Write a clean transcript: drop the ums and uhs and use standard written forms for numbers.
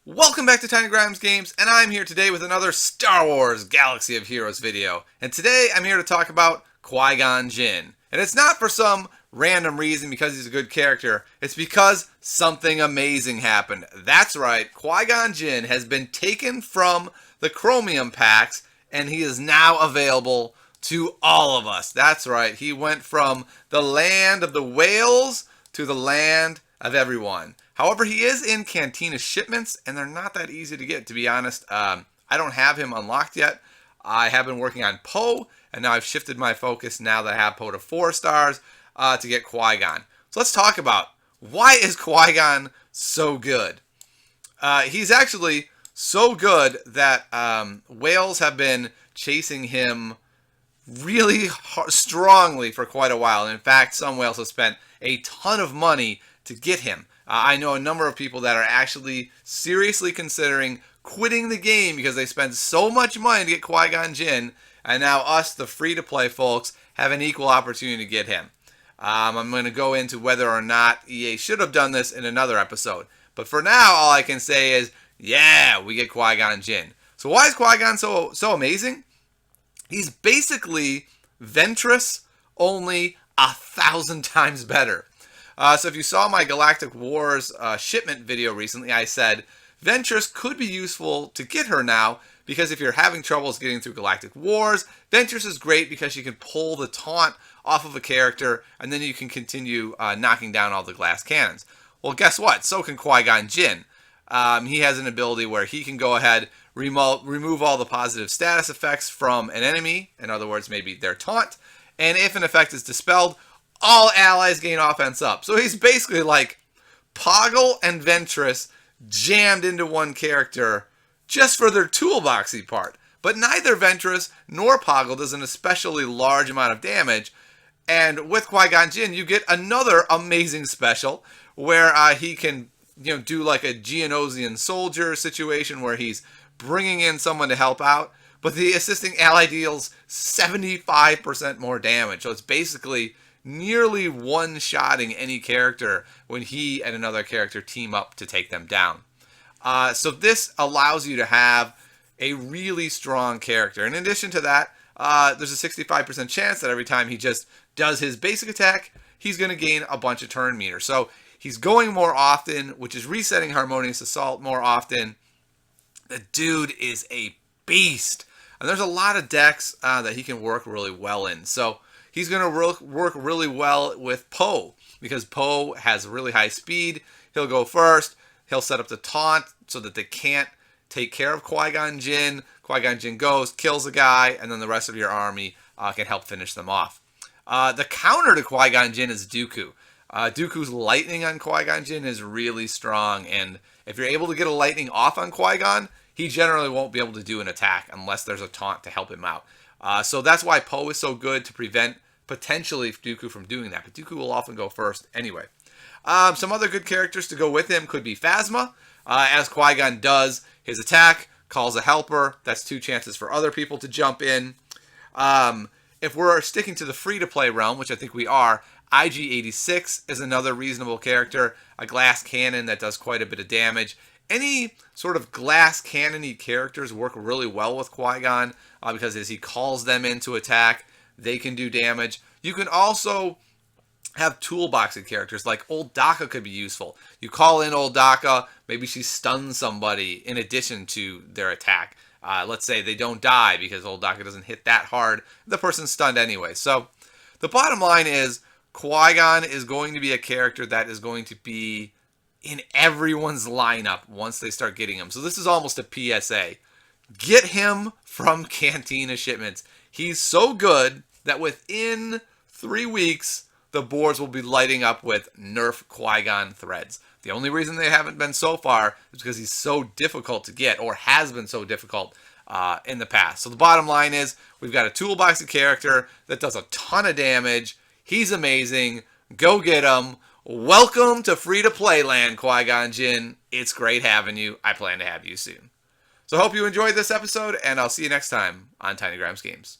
Welcome back to Tiny Grimes Games, and I'm here today with another Star Wars Galaxy of Heroes video. And today I'm here to talk about Qui-Gon Jinn. And it's not for some random reason because he's a good character, it's because something amazing happened. That's right, Qui-Gon Jinn has been taken from the Chromium packs, and he is now available to all of us. That's right, he went from the land of the whales to the land of everyone. However, he is in Cantina Shipments, and they're not that easy to get, to be honest. I don't have him unlocked yet. I have been working on Poe, and now I've shifted my focus now that I have Poe to 4 stars to get Qui-Gon. So let's talk about why is Qui-Gon so good. He's actually so good that whales have been chasing him really strongly for quite a while. In fact, some whales have spent a ton of money to get him. I know a number of people that are actually seriously considering quitting the game because they spent so much money to get Qui-Gon Jinn, and now us, the free-to-play folks, have an equal opportunity to get him. I'm going to go into whether or not EA should have done this in another episode. But for now, all I can say is, yeah, we get Qui-Gon Jinn. So why is Qui-Gon so amazing? He's basically Ventress, only 1,000 times better. So if you saw my Galactic Wars shipment video recently, I said Ventress could be useful to get her now because if you're having troubles getting through Galactic Wars, Ventress is great because you can pull the taunt off of a character and then you can continue knocking down all the glass cannons. Well, guess what? So can Qui-Gon Jinn. He has an ability where he can go ahead, remove all the positive status effects from an enemy, in other words, maybe their taunt, and if an effect is dispelled, all allies gain offense up. So he's basically like Poggle and Ventress jammed into one character just for their toolboxy part. But neither Ventress nor Poggle does an especially large amount of damage. And with Qui-Gon Jinn, you get another amazing special where he can do like a Geonosian soldier situation where he's bringing in someone to help out. But the assisting ally deals 75% more damage. So it's basically nearly one-shotting any character when he and another character team up to take them down. So this allows you to have a really strong character. In addition to that, there's a 65% chance that every time he just does his basic attack, he's going to gain a bunch of turn meter. So he's going more often, which is resetting Harmonious Assault more often. The dude is a beast. And there's a lot of decks that he can work really well in. So he's going to work really well with Poe because Poe has really high speed. He'll go first. He'll set up the taunt so that they can't take care of Qui-Gon Jinn. Qui-Gon Jinn goes, kills a guy, and then the rest of your army can help finish them off. The counter to Qui-Gon Jinn is Dooku. Dooku's lightning on Qui-Gon Jinn is really strong, and if you're able to get a lightning off on Qui-Gon, he generally won't be able to do an attack unless there's a taunt to help him out. So that's why Poe is so good to prevent potentially Dooku from doing that. But Dooku will often go first anyway. Some other good characters to go with him could be Phasma. As Qui-Gon does his attack, calls a helper. That's 2 chances for other people to jump in. If we're sticking to the free-to-play realm, which I think we are, IG-86 is another reasonable character. A glass cannon that does quite a bit of damage. Any sort of glass cannon-y characters work really well with Qui-Gon because as he calls them in to attack, they can do damage. You can also have toolboxy characters, like Old Daka could be useful. You call in Old Daka, maybe she stuns somebody in addition to their attack. Let's say they don't die because Old Daka doesn't hit that hard. The person's stunned anyway. So the bottom line is Qui-Gon is going to be a character that is going to be in everyone's lineup once they start getting him. So this is almost a PSA. Get him from Cantina Shipments. He's so good that within 3 weeks, the boards will be lighting up with Nerf Qui-Gon threads. The only reason they haven't been so far is because he's so difficult to get, or has been so difficult in the past. So the bottom line is, we've got a toolboxy character that does a ton of damage. He's amazing. Go get him. Welcome to free-to-play land, Qui-Gon Jinn. It's great having you. I plan to have you soon. So I hope you enjoyed this episode, and I'll see you next time on Tiny Grimes Games.